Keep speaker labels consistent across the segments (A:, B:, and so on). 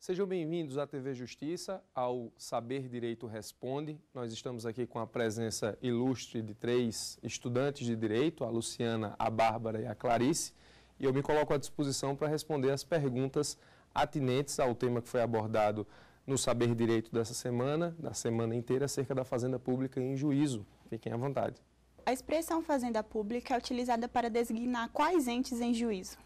A: Sejam bem-vindos à TV Justiça, ao Saber Direito Responde. Nós estamos aqui com a presença ilustre de 3 estudantes de Direito, a Luciana, a Bárbara e a Clarice, e eu me coloco à disposição para responder as perguntas atinentes ao tema que foi abordado no Saber Direito dessa semana, da semana inteira, acerca da Fazenda Pública em juízo. Fiquem à vontade.
B: A expressão Fazenda Pública é utilizada para designar quais entes em juízo?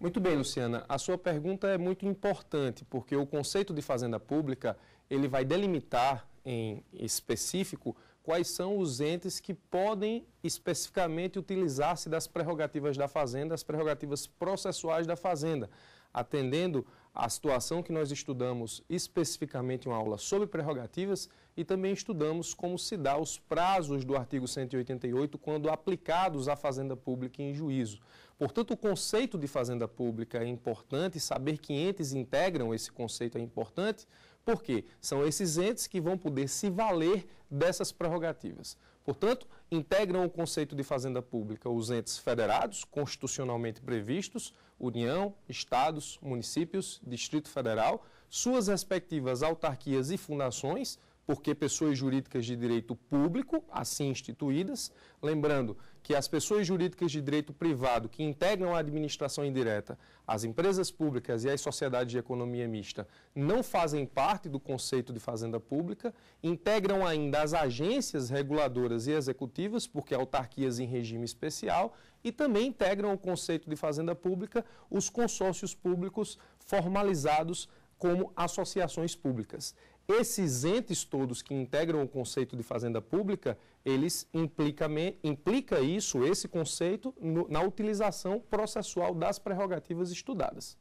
A: Muito bem, Luciana. A sua pergunta é muito importante, porque o conceito de fazenda pública, ele vai delimitar em específico quais são os entes que podem especificamente utilizar-se das prerrogativas da fazenda, as prerrogativas processuais da fazenda, atendendo à situação que nós estudamos especificamente em uma aula sobre prerrogativas e também estudamos como se dá os prazos do artigo 188 quando aplicados à fazenda pública em juízo. Portanto, o conceito de fazenda pública é importante, saber que entes integram esse conceito é importante, porque são esses entes que vão poder se valer dessas prerrogativas. Portanto, integram o conceito de fazenda pública os entes federados, constitucionalmente previstos, União, Estados, municípios, Distrito Federal, suas respectivas autarquias e fundações, porque pessoas jurídicas de direito público, assim instituídas. Lembrando que as pessoas jurídicas de direito privado que integram a administração indireta, as empresas públicas e as sociedades de economia mista não fazem parte do conceito de fazenda pública, integram ainda as agências reguladoras e executivas, porque autarquias em regime especial, e também integram o conceito de fazenda pública os consórcios públicos formalizados como associações públicas. Esses entes todos que integram o conceito de fazenda pública, eles implica isso, esse conceito, na utilização processual das prerrogativas estudadas.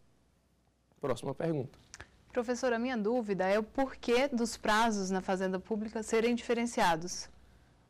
A: Próxima pergunta.
C: Professora, a minha dúvida é o porquê dos prazos na fazenda pública serem diferenciados.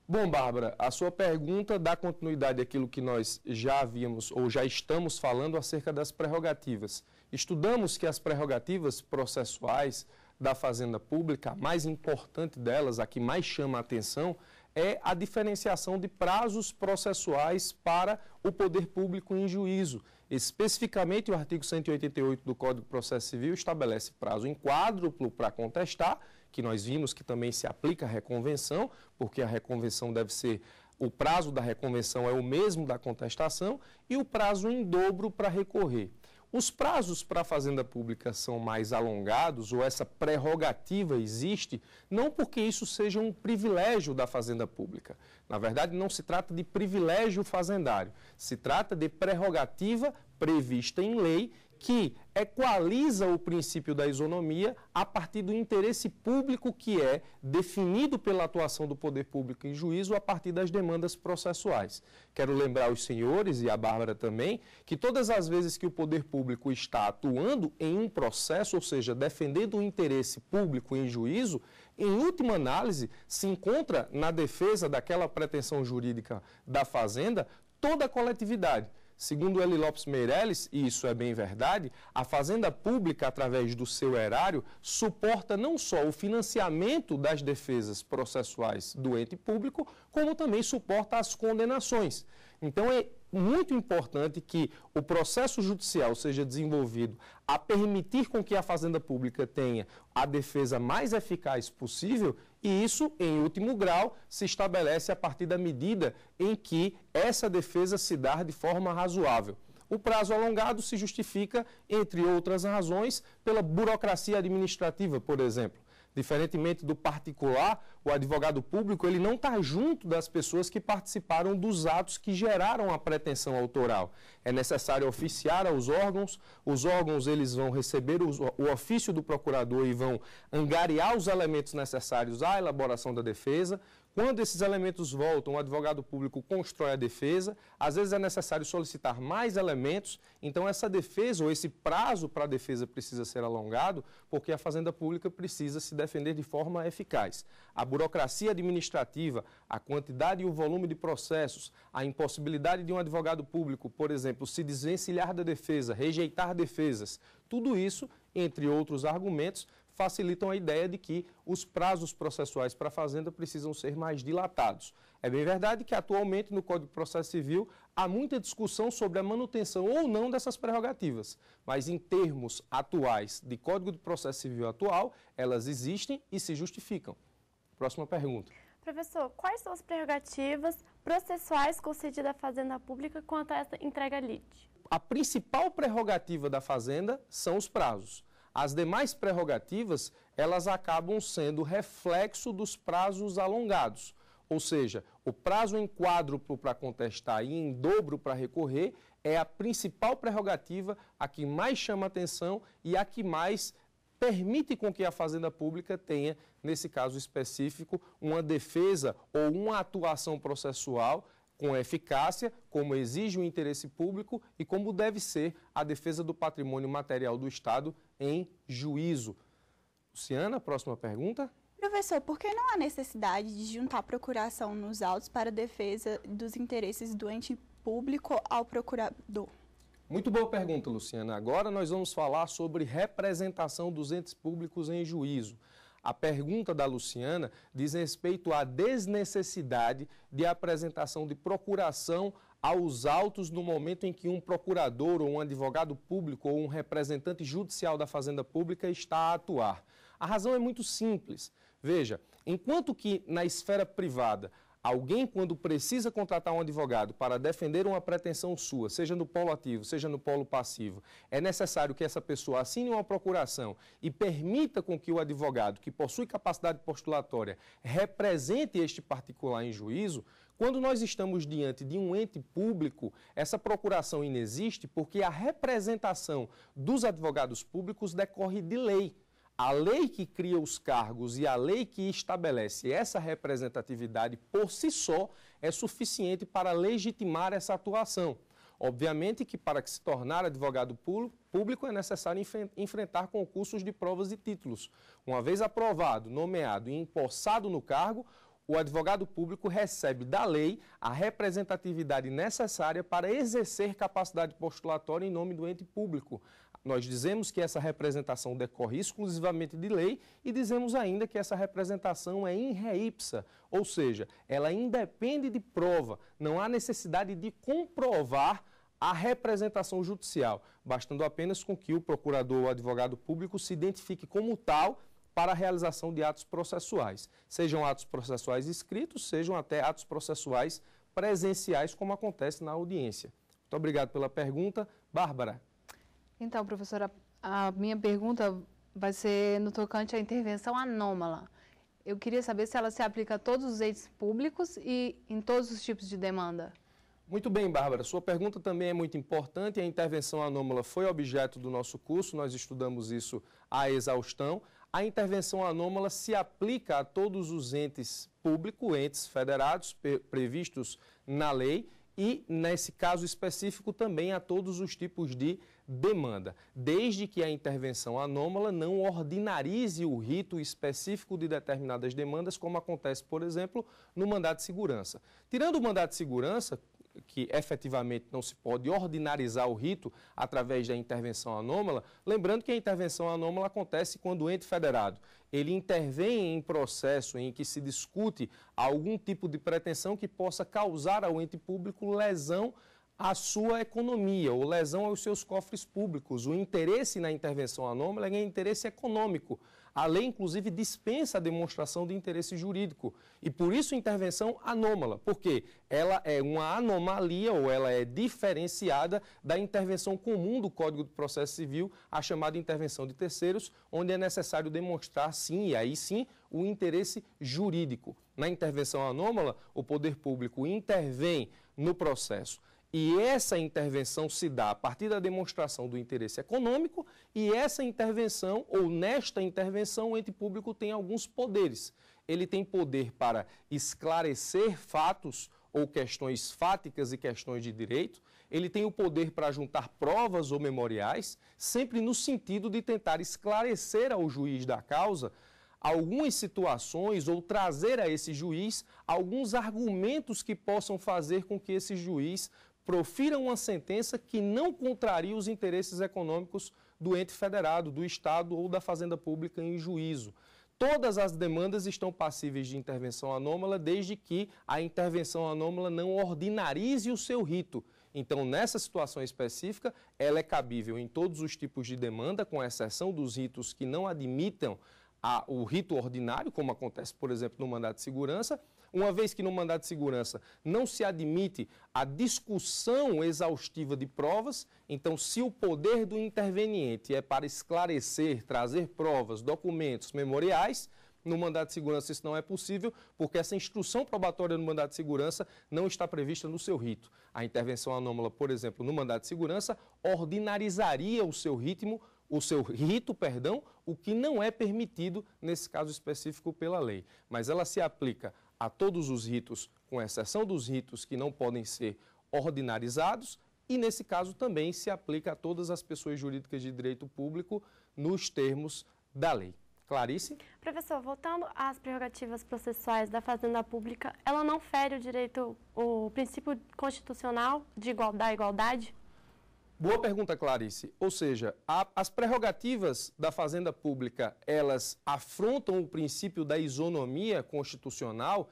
A: Bom, Bárbara, a sua pergunta dá continuidade àquilo que nós já havíamos ou já estamos falando acerca das prerrogativas. Estudamos que as prerrogativas processuais da fazenda pública, a mais importante delas, a que mais chama a atenção, é a diferenciação de prazos processuais para o poder público em juízo. Especificamente, o artigo 188 do Código de Processo Civil estabelece prazo em quádruplo para contestar, que nós vimos que também se aplica à reconvenção, porque a reconvenção deve ser, o prazo da reconvenção é o mesmo da contestação, e o prazo em dobro para recorrer. Os prazos para a fazenda pública são mais alongados, ou essa prerrogativa existe, não porque isso seja um privilégio da fazenda pública. Na verdade, não se trata de privilégio fazendário, se trata de prerrogativa prevista em lei que equaliza o princípio da isonomia a partir do interesse público que é definido pela atuação do poder público em juízo a partir das demandas processuais. Quero lembrar os senhores e a Bárbara também que todas as vezes que o poder público está atuando em um processo, ou seja, defendendo o interesse público em juízo, em última análise, se encontra na defesa daquela pretensão jurídica da fazenda toda a coletividade. Segundo L. Lopes Meireles, e isso é bem verdade, a fazenda pública, através do seu erário, suporta não só o financiamento das defesas processuais do ente público, como também suporta as condenações. Então, é muito importante que o processo judicial seja desenvolvido a permitir com que a fazenda pública tenha a defesa mais eficaz possível e isso, em último grau, se estabelece a partir da medida em que essa defesa se dá de forma razoável. O prazo alongado se justifica, entre outras razões, pela burocracia administrativa, por exemplo. Diferentemente do particular, o advogado público ele não está junto das pessoas que participaram dos atos que geraram a pretensão autoral. É necessário oficiar aos órgãos, os órgãos eles vão receber o ofício do procurador e vão angariar os elementos necessários à elaboração da defesa. Quando esses elementos voltam, o advogado público constrói a defesa, às vezes é necessário solicitar mais elementos, então essa defesa ou esse prazo para a defesa precisa ser alongado, porque a fazenda pública precisa se defender de forma eficaz. A burocracia administrativa, a quantidade e o volume de processos, a impossibilidade de um advogado público, por exemplo, se desvencilhar da defesa, rejeitar defesas, tudo isso entre outros argumentos, facilitam a ideia de que os prazos processuais para a Fazenda precisam ser mais dilatados. É bem verdade que atualmente no Código de Processo Civil há muita discussão sobre a manutenção ou não dessas prerrogativas, mas em termos atuais de Código de Processo Civil atual, elas existem e se justificam. Próxima pergunta.
D: Professor, quais são as prerrogativas processuais concedidas à Fazenda Pública quanto a essa entrega lite?
A: A principal prerrogativa da Fazenda são os prazos. As demais prerrogativas, elas acabam sendo reflexo dos prazos alongados. Ou seja, o prazo em quádruplo para contestar e em dobro para recorrer é a principal prerrogativa, a que mais chama atenção e a que mais permite com que a Fazenda Pública tenha, nesse caso específico, uma defesa ou uma atuação processual com eficácia, como exige o interesse público e como deve ser a defesa do patrimônio material do Estado em juízo. Luciana, próxima pergunta.
B: Professor, por que não há necessidade de juntar a procuração nos autos para a defesa dos interesses do ente público ao procurador?
A: Muito boa pergunta, Luciana. Agora nós vamos falar sobre representação dos entes públicos em juízo. A pergunta da Luciana diz respeito à desnecessidade de apresentação de procuração aos autos no momento em que um procurador ou um advogado público ou um representante judicial da Fazenda Pública está a atuar. A razão é muito simples. Veja, enquanto que na esfera privada alguém, quando precisa contratar um advogado para defender uma pretensão sua, seja no polo ativo, seja no polo passivo, é necessário que essa pessoa assine uma procuração e permita com que o advogado, que possui capacidade postulatória, represente este particular em juízo. Quando nós estamos diante de um ente público, essa procuração inexiste porque a representação dos advogados públicos decorre de lei. A lei que cria os cargos e a lei que estabelece essa representatividade por si só é suficiente para legitimar essa atuação. Obviamente que para que se tornar advogado público é necessário enfrentar concursos de provas e títulos. Uma vez aprovado, nomeado e empossado no cargo, o advogado público recebe da lei a representatividade necessária para exercer capacidade postulatória em nome do ente público. Nós dizemos que essa representação decorre exclusivamente de lei e dizemos ainda que essa representação é in re ipsa, ou seja, ela independe de prova, não há necessidade de comprovar a representação judicial, bastando apenas com que o procurador ou advogado público se identifique como tal para a realização de atos processuais, sejam atos processuais escritos, sejam até atos processuais presenciais, como acontece na audiência. Muito obrigado pela pergunta. Bárbara.
C: Então, professora, a minha pergunta vai ser no tocante à intervenção anômala. Eu queria saber se ela se aplica a todos os entes públicos e em todos os tipos de demanda.
A: Muito bem, Bárbara. Sua pergunta também é muito importante. A intervenção anômala foi objeto do nosso curso, nós estudamos isso à exaustão. A intervenção anômala se aplica a todos os entes públicos, entes federados previstos na lei e, nesse caso específico, também a todos os tipos de demanda, desde que a intervenção anômala não ordinarize o rito específico de determinadas demandas, como acontece, por exemplo, no mandado de segurança. Tirando o mandado de segurança, que efetivamente não se pode ordinarizar o rito através da intervenção anômala, lembrando que a intervenção anômala acontece quando o ente federado ele intervém em processo em que se discute algum tipo de pretensão que possa causar ao ente público lesão à sua economia ou lesão aos seus cofres públicos. O interesse na intervenção anômala é interesse econômico. A lei, inclusive, dispensa a demonstração de interesse jurídico. E por isso intervenção anômala, porque ela é uma anomalia ou ela é diferenciada da intervenção comum do Código de Processo Civil, a chamada intervenção de terceiros, onde é necessário demonstrar, sim, e aí sim, o interesse jurídico. Na intervenção anômala, o poder público intervém no processo. E essa intervenção se dá a partir da demonstração do interesse econômico e essa intervenção, ou nesta intervenção, o ente público tem alguns poderes. Ele tem poder para esclarecer fatos ou questões fáticas e questões de direito. Ele tem o poder para juntar provas ou memoriais, sempre no sentido de tentar esclarecer ao juiz da causa algumas situações ou trazer a esse juiz alguns argumentos que possam fazer com que esse juiz profira uma sentença que não contraria os interesses econômicos do ente federado, do Estado ou da Fazenda Pública em juízo. Todas as demandas estão passíveis de intervenção anômala, desde que a intervenção anômala não ordinarize o seu rito. Então, nessa situação específica, ela é cabível em todos os tipos de demanda, com exceção dos ritos que não admitam o rito ordinário, como acontece, por exemplo, no mandado de segurança, uma vez que no mandado de segurança não se admite a discussão exaustiva de provas. Então, se o poder do interveniente é para esclarecer, trazer provas, documentos, memoriais, no mandado de segurança isso não é possível, porque essa instrução probatória no mandado de segurança não está prevista no seu rito. A intervenção anômala, por exemplo, no mandado de segurança, ordinarizaria o seu rito, o que não é permitido nesse caso específico pela lei. Mas ela se aplica a todos os ritos, com exceção dos ritos que não podem ser ordinarizados, e nesse caso também se aplica a todas as pessoas jurídicas de direito público nos termos da lei. Clarice?
D: Professor, voltando às prerrogativas processuais da Fazenda Pública, ela não fere o princípio constitucional da igualdade?
A: Boa pergunta, Clarice. Ou seja, as prerrogativas da Fazenda Pública, elas afrontam o princípio da isonomia constitucional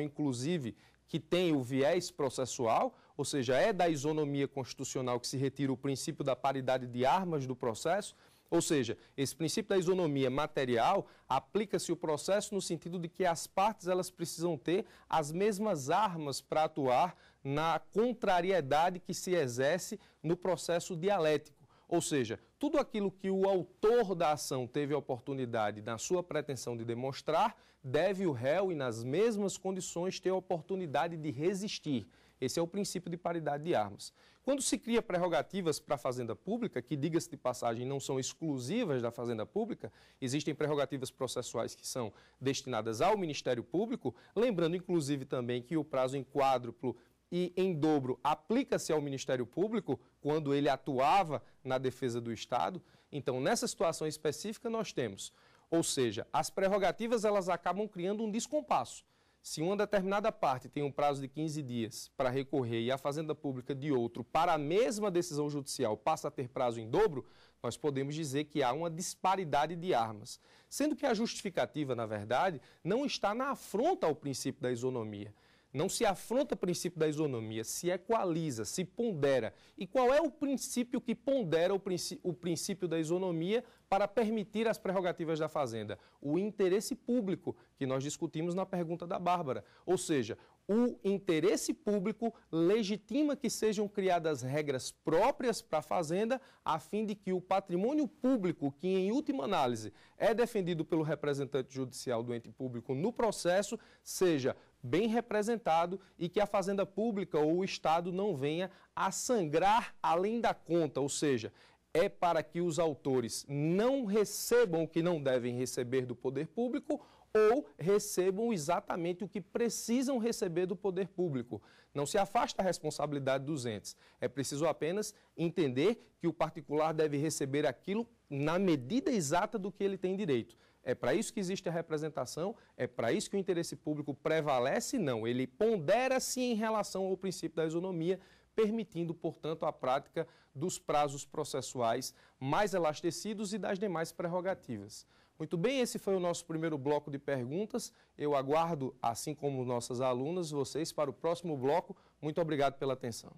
A: inclusive, que tem o viés processual, ou seja, é da isonomia constitucional que se retira o princípio da paridade de armas do processo. Ou seja, esse princípio da isonomia material aplica-se o processo no sentido de que as partes elas precisam ter as mesmas armas para atuar na contrariedade que se exerce no processo dialético. Ou seja, tudo aquilo que o autor da ação teve a oportunidade, na sua pretensão de demonstrar, deve o réu, e nas mesmas condições, ter a oportunidade de resistir. Esse é o princípio de paridade de armas. Quando se cria prerrogativas para a Fazenda Pública, que, diga-se de passagem, não são exclusivas da Fazenda Pública, existem prerrogativas processuais que são destinadas ao Ministério Público, lembrando, inclusive, também que o prazo em quádruplo e em dobro aplica-se ao Ministério Público quando ele atuava na defesa do Estado. Então, nessa situação específica, nós temos, ou seja, as prerrogativas elas acabam criando um descompasso. Se uma determinada parte tem um prazo de 15 dias para recorrer e a Fazenda Pública de outro, para a mesma decisão judicial, passa a ter prazo em dobro, nós podemos dizer que há uma disparidade de armas. Sendo que a justificativa, na verdade, não está na afronta ao princípio da isonomia. Não se afronta o princípio da isonomia, se equaliza, se pondera. E qual é o princípio que pondera o princípio da isonomia para permitir as prerrogativas da Fazenda? O interesse público, que nós discutimos na pergunta da Bárbara. Ou seja, o interesse público legitima que sejam criadas regras próprias para a Fazenda, a fim de que o patrimônio público, que em última análise é defendido pelo representante judicial do ente público no processo, seja bem representado e que a Fazenda Pública ou o Estado não venha a sangrar além da conta, ou seja, é para que os autores não recebam o que não devem receber do poder público ou recebam exatamente o que precisam receber do poder público. Não se afasta a responsabilidade dos entes. É preciso apenas entender que o particular deve receber aquilo na medida exata do que ele tem direito. É para isso que existe a representação, é para isso que o interesse público prevalece, não. Ele pondera-se em relação ao princípio da isonomia, permitindo, portanto, a prática dos prazos processuais mais elastecidos e das demais prerrogativas. Muito bem, esse foi o nosso primeiro bloco de perguntas. Eu aguardo, assim como nossas alunas, vocês para o próximo bloco. Muito obrigado pela atenção.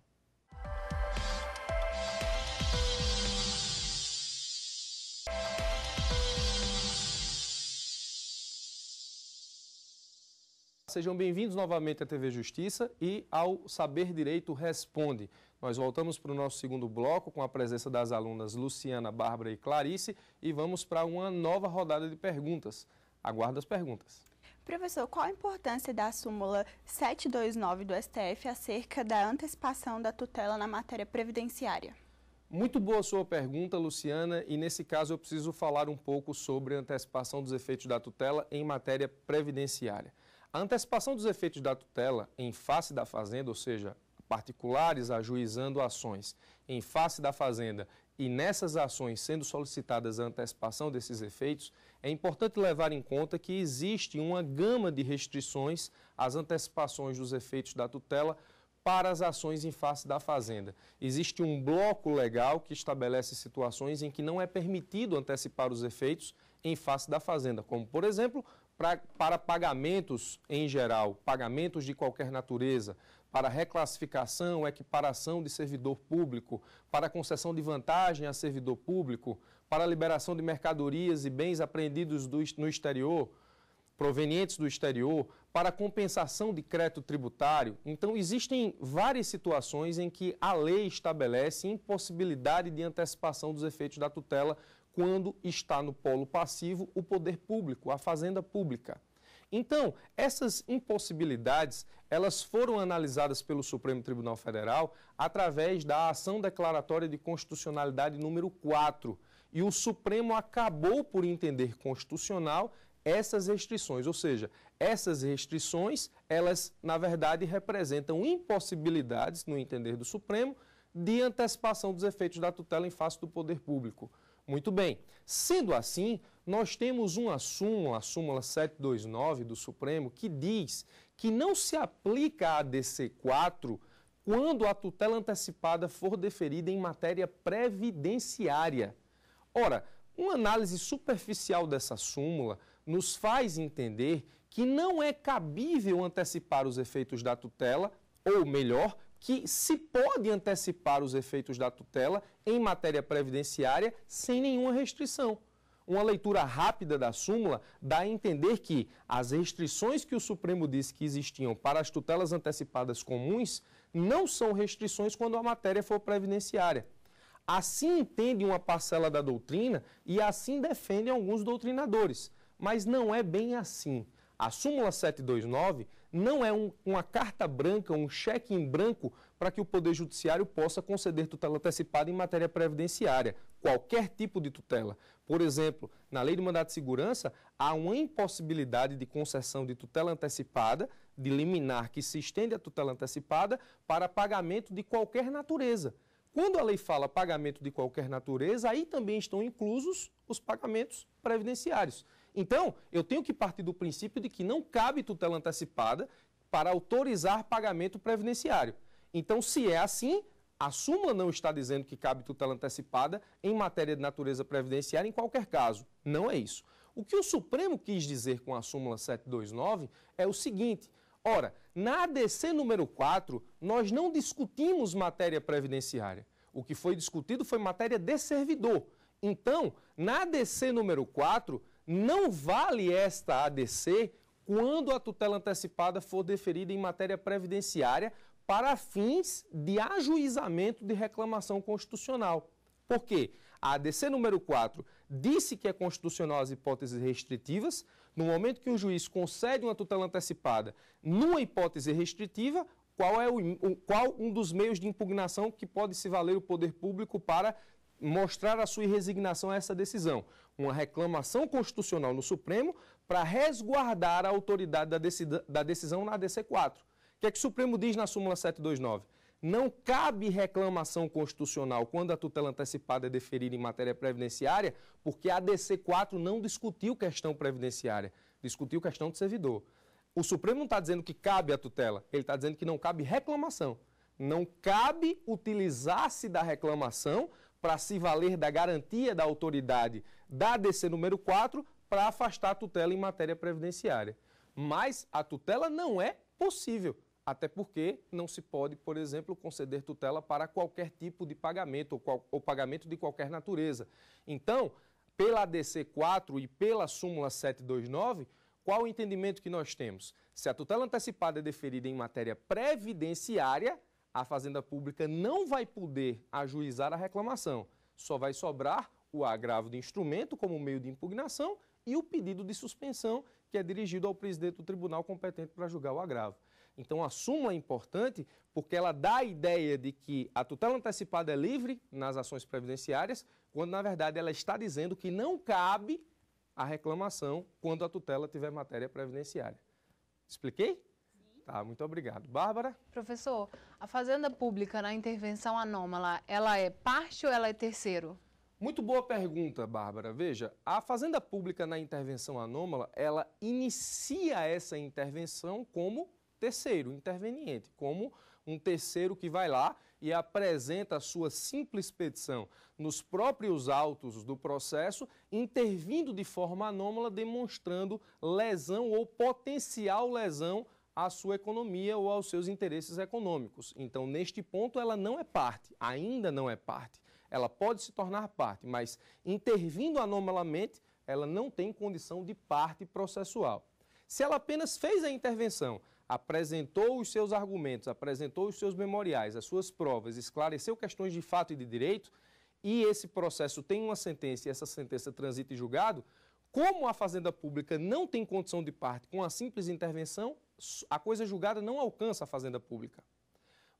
A: Sejam bem-vindos novamente à TV Justiça e ao Saber Direito Responde. Nós voltamos para o nosso segundo bloco com a presença das alunas Luciana, Bárbara e Clarice e vamos para uma nova rodada de perguntas. Aguardo as perguntas.
B: Professor, qual a importância da súmula 729 do STF acerca da antecipação da tutela na matéria previdenciária?
A: Muito boa sua pergunta, Luciana, e nesse caso eu preciso falar um pouco sobre a antecipação dos efeitos da tutela em matéria previdenciária. A antecipação dos efeitos da tutela em face da Fazenda, ou seja, particulares ajuizando ações em face da Fazenda e nessas ações sendo solicitadas a antecipação desses efeitos, é importante levar em conta que existe uma gama de restrições às antecipações dos efeitos da tutela para as ações em face da Fazenda. Existe um bloco legal que estabelece situações em que não é permitido antecipar os efeitos em face da Fazenda, como, por exemplo, para pagamentos em geral, pagamentos de qualquer natureza, para reclassificação, equiparação de servidor público, para concessão de vantagem a servidor público, para liberação de mercadorias e bens apreendidos no exterior, provenientes do exterior, para compensação de crédito tributário. Então, existem várias situações em que a lei estabelece impossibilidade de antecipação dos efeitos da tutela quando está no polo passivo o poder público, a fazenda pública. Então, essas impossibilidades, elas foram analisadas pelo Supremo Tribunal Federal através da ação declaratória de constitucionalidade número 4. E o Supremo acabou por entender constitucional essas restrições, ou seja, essas restrições, elas, na verdade, representam impossibilidades, no entender do Supremo, de antecipação dos efeitos da tutela em face do poder público. Muito bem, sendo assim, nós temos uma súmula, a súmula 729 do Supremo, que diz que não se aplica a ADC 4 quando a tutela antecipada for deferida em matéria previdenciária. Ora, uma análise superficial dessa súmula nos faz entender que não é cabível antecipar os efeitos da tutela, ou melhor, que se pode antecipar os efeitos da tutela em matéria previdenciária sem nenhuma restrição. Uma leitura rápida da súmula dá a entender que as restrições que o Supremo disse que existiam para as tutelas antecipadas comuns não são restrições quando a matéria for previdenciária. Assim entende uma parcela da doutrina e assim defendem alguns doutrinadores. Mas não é bem assim. A súmula 729 não é uma carta branca, um cheque em branco para que o Poder Judiciário possa conceder tutela antecipada em matéria previdenciária, qualquer tipo de tutela. Por exemplo, na Lei de Mandado de Segurança, há uma impossibilidade de concessão de tutela antecipada, de liminar que se estende a tutela antecipada para pagamento de qualquer natureza. Quando a lei fala pagamento de qualquer natureza, aí também estão inclusos os pagamentos previdenciários. Então, eu tenho que partir do princípio de que não cabe tutela antecipada para autorizar pagamento previdenciário. Então, se é assim, a súmula não está dizendo que cabe tutela antecipada em matéria de natureza previdenciária em qualquer caso. Não é isso. O que o Supremo quis dizer com a súmula 729 é o seguinte: ora, na ADC número 4, nós não discutimos matéria previdenciária. O que foi discutido foi matéria de servidor. Então, na ADC número 4, não vale esta ADC quando a tutela antecipada for deferida em matéria previdenciária para fins de ajuizamento de reclamação constitucional. Por quê? A ADC número 4 disse que é constitucional as hipóteses restritivas. No momento que o juiz concede uma tutela antecipada numa hipótese restritiva, qual um dos meios de impugnação que pode se valer o poder público para mostrar a sua resignação a essa decisão? Uma reclamação constitucional no Supremo para resguardar a autoridade da decisão na ADC 4. O que é que o Supremo diz na súmula 729? Não cabe reclamação constitucional quando a tutela antecipada é deferida em matéria previdenciária, porque a ADC 4 não discutiu questão previdenciária, discutiu questão de servidor. O Supremo não está dizendo que cabe a tutela, ele está dizendo que não cabe reclamação. Não cabe utilizar-se da reclamação para se valer da garantia da autoridade da ADC número 4 para afastar a tutela em matéria previdenciária. Mas a tutela não é possível, até porque não se pode, por exemplo, conceder tutela para qualquer tipo de pagamento ou pagamento de qualquer natureza. Então, pela ADC 4 e pela súmula 729, qual o entendimento que nós temos? Se a tutela antecipada é deferida em matéria previdenciária, a Fazenda Pública não vai poder ajuizar a reclamação. Só vai sobrar o agravo de instrumento como meio de impugnação e o pedido de suspensão, que é dirigido ao presidente do tribunal competente para julgar o agravo. Então, a súmula é importante porque ela dá a ideia de que a tutela antecipada é livre nas ações previdenciárias, quando, na verdade, ela está dizendo que não cabe a reclamação quando a tutela tiver matéria previdenciária. Expliquei? Tá, muito obrigado. Bárbara?
C: Professor, a Fazenda Pública na intervenção anômala, ela é parte ou ela é terceiro?
A: Muito boa pergunta, Bárbara. Veja, a Fazenda Pública na intervenção anômala, ela inicia essa intervenção como terceiro interveniente, como um terceiro que vai lá e apresenta a sua simples petição nos próprios autos do processo, intervindo de forma anômala, demonstrando lesão ou potencial lesão à sua economia ou aos seus interesses econômicos. Então, neste ponto, ela não é parte, ainda não é parte. Ela pode se tornar parte, mas intervindo anomalamente, ela não tem condição de parte processual. Se ela apenas fez a intervenção, apresentou os seus argumentos, apresentou os seus memoriais, as suas provas, esclareceu questões de fato e de direito, e esse processo tem uma sentença e essa sentença transita em julgado, como a Fazenda Pública não tem condição de parte com a simples intervenção, a coisa julgada não alcança a Fazenda Pública.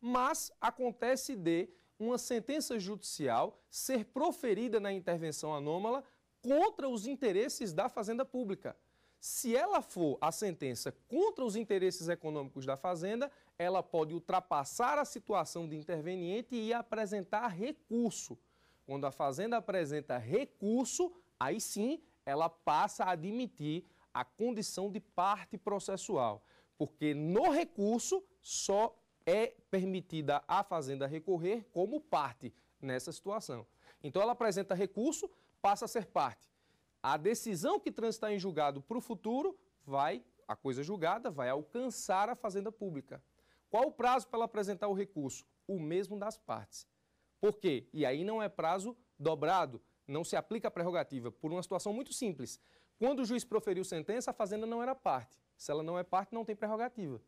A: Mas acontece de uma sentença judicial ser proferida na intervenção anômala contra os interesses da Fazenda Pública. Se ela for a sentença contra os interesses econômicos da Fazenda, ela pode ultrapassar a situação de interveniente e apresentar recurso. Quando a Fazenda apresenta recurso, aí sim ela passa a admitir a condição de parte processual, porque no recurso só é permitida à Fazenda recorrer como parte nessa situação. Então ela apresenta recurso, passa a ser parte. A decisão que transitar em julgado para o futuro, a coisa julgada vai alcançar a Fazenda Pública. Qual o prazo para ela apresentar o recurso? O mesmo das partes. Por quê? E aí não é prazo dobrado, não se aplica a prerrogativa, por uma situação muito simples. Quando o juiz proferiu sentença, a Fazenda não era parte. Se ela não é parte, não tem prerrogativa.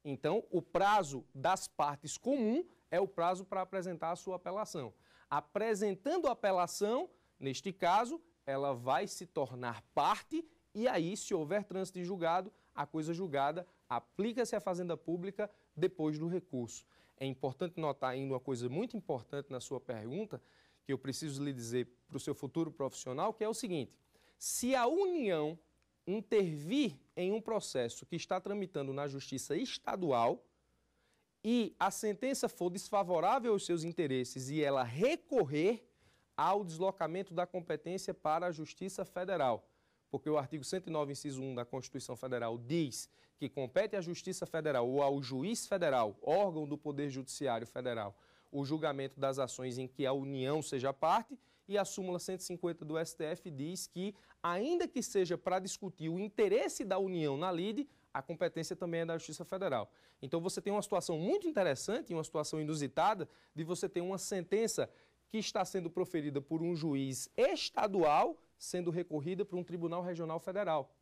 A: Então, o prazo das partes comum é o prazo para apresentar a sua apelação. Apresentando a apelação, neste caso, ela vai se tornar parte e aí, se houver trânsito em julgado, a coisa julgada aplica-se à Fazenda Pública depois do recurso. É importante notar ainda uma coisa muito importante na sua pergunta, que eu preciso lhe dizer para o seu futuro profissional, que é o seguinte: se a União intervir em um processo que está tramitando na Justiça Estadual e a sentença for desfavorável aos seus interesses e ela recorrer ao deslocamento da competência para a Justiça Federal, porque o artigo 109, inciso 1 da Constituição Federal diz que compete à Justiça Federal ou ao juiz federal, órgão do Poder Judiciário Federal, o julgamento das ações em que a União seja parte, e a súmula 150 do STF diz que, ainda que seja para discutir o interesse da União na lide, a competência também é da Justiça Federal. Então você tem uma situação muito interessante, uma situação inusitada, de você ter uma sentença que está sendo proferida por um juiz estadual, sendo recorrida por um tribunal regional federal.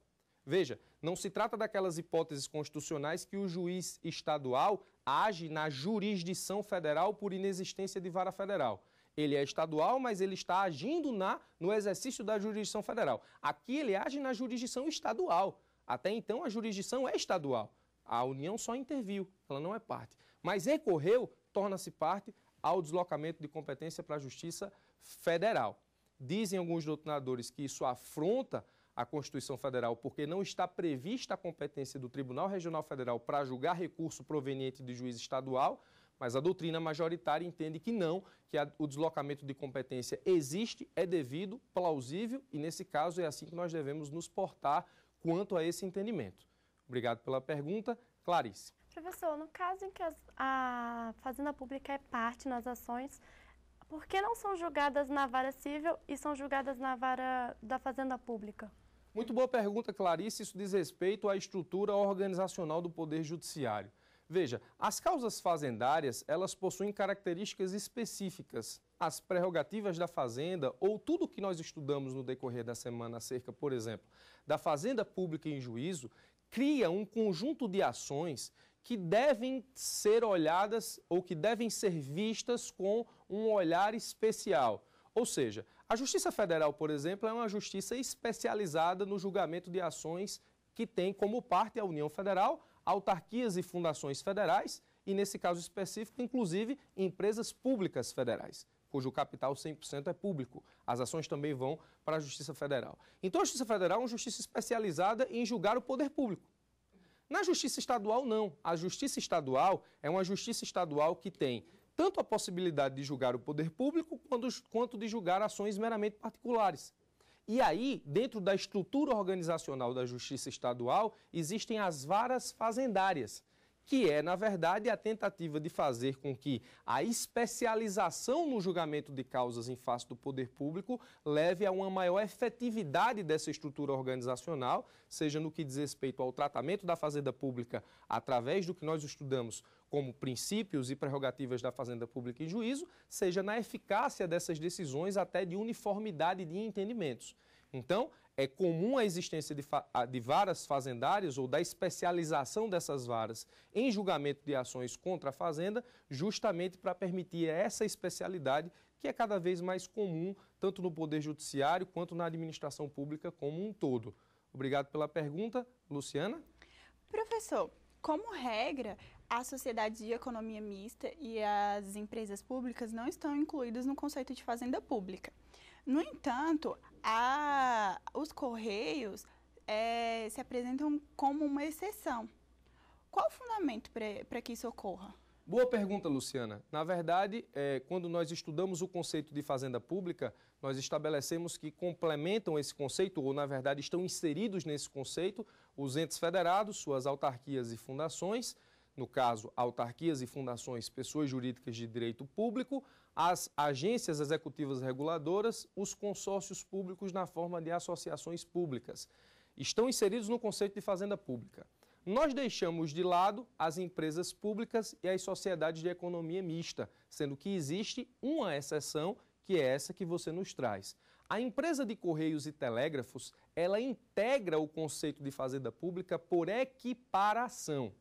A: Veja, não se trata daquelas hipóteses constitucionais que o juiz estadual age na jurisdição federal por inexistência de vara federal. Ele é estadual, mas ele está agindo no exercício da jurisdição federal. Aqui ele age na jurisdição estadual. Até então a jurisdição é estadual. A União só interviu, ela não é parte. Mas recorreu, torna-se parte ao deslocamento de competência para a Justiça Federal. Dizem alguns doutrinadores que isso afronta a Constituição Federal porque não está prevista a competência do Tribunal Regional Federal para julgar recurso proveniente de juiz estadual, mas a doutrina majoritária entende que não, que o deslocamento de competência existe, é devido, plausível e, nesse caso, é assim que nós devemos nos portar quanto a esse entendimento. Obrigado pela pergunta. Clarice.
D: Professor, no caso em que a Fazenda Pública é parte nas ações, por que não são julgadas na vara civil e são julgadas na vara da Fazenda Pública?
A: Muito boa pergunta, Clarice. Isso diz respeito à estrutura organizacional do Poder Judiciário. Veja, as causas fazendárias, elas possuem características específicas. As prerrogativas da Fazenda, ou tudo que nós estudamos no decorrer da semana acerca, por exemplo, da Fazenda Pública em juízo, cria um conjunto de ações que devem ser olhadas ou que devem ser vistas com um olhar especial. Ou seja, a Justiça Federal, por exemplo, é uma justiça especializada no julgamento de ações que tem como parte a União Federal, autarquias e fundações federais e, nesse caso específico, inclusive, empresas públicas federais, cujo capital 100% é público. As ações também vão para a Justiça Federal. Então, a Justiça Federal é uma justiça especializada em julgar o poder público. Na Justiça Estadual, não. A Justiça Estadual é uma justiça estadual que tem tanto a possibilidade de julgar o poder público quanto de julgar ações meramente particulares. E aí, dentro da estrutura organizacional da Justiça Estadual, existem as varas fazendárias, que é, na verdade, a tentativa de fazer com que a especialização no julgamento de causas em face do poder público leve a uma maior efetividade dessa estrutura organizacional, seja no que diz respeito ao tratamento da Fazenda Pública através do que nós estudamos como princípios e prerrogativas da Fazenda Pública em juízo, seja na eficácia dessas decisões até de uniformidade de entendimentos. Então, é comum a existência de varas fazendárias ou da especialização dessas varas em julgamento de ações contra a Fazenda, justamente para permitir essa especialidade que é cada vez mais comum, tanto no Poder Judiciário quanto na administração pública como um todo. Obrigado pela pergunta. Luciana?
B: Professor, como regra, as sociedades de economia mista e as empresas públicas não estão incluídas no conceito de fazenda pública. No entanto, os Correios se apresentam como uma exceção. Qual o fundamento para que isso ocorra?
A: Boa pergunta, Luciana. Na verdade, quando nós estudamos o conceito de fazenda pública, nós estabelecemos que complementam esse conceito, ou na verdade estão inseridos nesse conceito, os entes federados, suas autarquias e fundações, no caso, autarquias e fundações, pessoas jurídicas de direito público, as agências executivas reguladoras, os consórcios públicos na forma de associações públicas. Estão inseridos no conceito de fazenda pública. Nós deixamos de lado as empresas públicas e as sociedades de economia mista, sendo que existe uma exceção, que é essa que você nos traz. A empresa de Correios e Telégrafos, ela integra o conceito de fazenda pública por equiparação.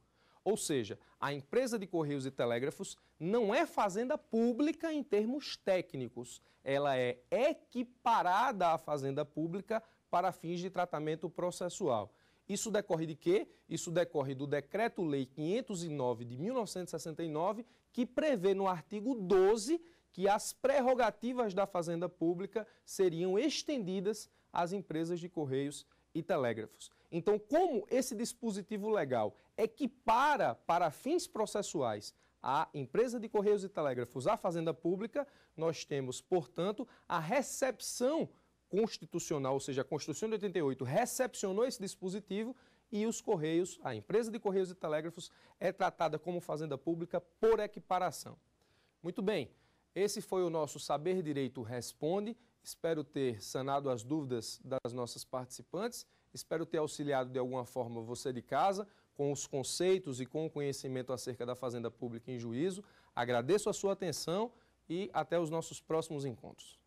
A: Ou seja, a empresa de Correios e Telégrafos não é fazenda pública em termos técnicos. Ela é equiparada à fazenda pública para fins de tratamento processual. Isso decorre de quê? Isso decorre do Decreto-Lei 509 de 1969, que prevê no artigo 12 que as prerrogativas da fazenda pública seriam estendidas às empresas de Correios e Telégrafos. Então, como esse dispositivo legal equipara para fins processuais a empresa de Correios e Telégrafos à fazenda pública, nós temos, portanto, a recepção constitucional, ou seja, a Constituição de 88 recepcionou esse dispositivo e os Correios, a empresa de Correios e Telégrafos, é tratada como fazenda pública por equiparação. Muito bem, esse foi o nosso Saber Direito Responde. Espero ter sanado as dúvidas das nossas participantes. Espero ter auxiliado de alguma forma você de casa com os conceitos e com o conhecimento acerca da fazenda pública em juízo. Agradeço a sua atenção e até os nossos próximos encontros.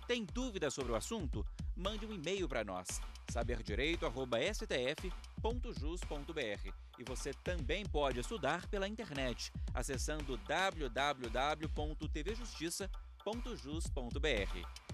E: Tem dúvida sobre o assunto? Mande um e-mail para nós, saberdireito@stf.jus.br. E você também pode estudar pela internet, acessando www.tvjustiça.jus.br.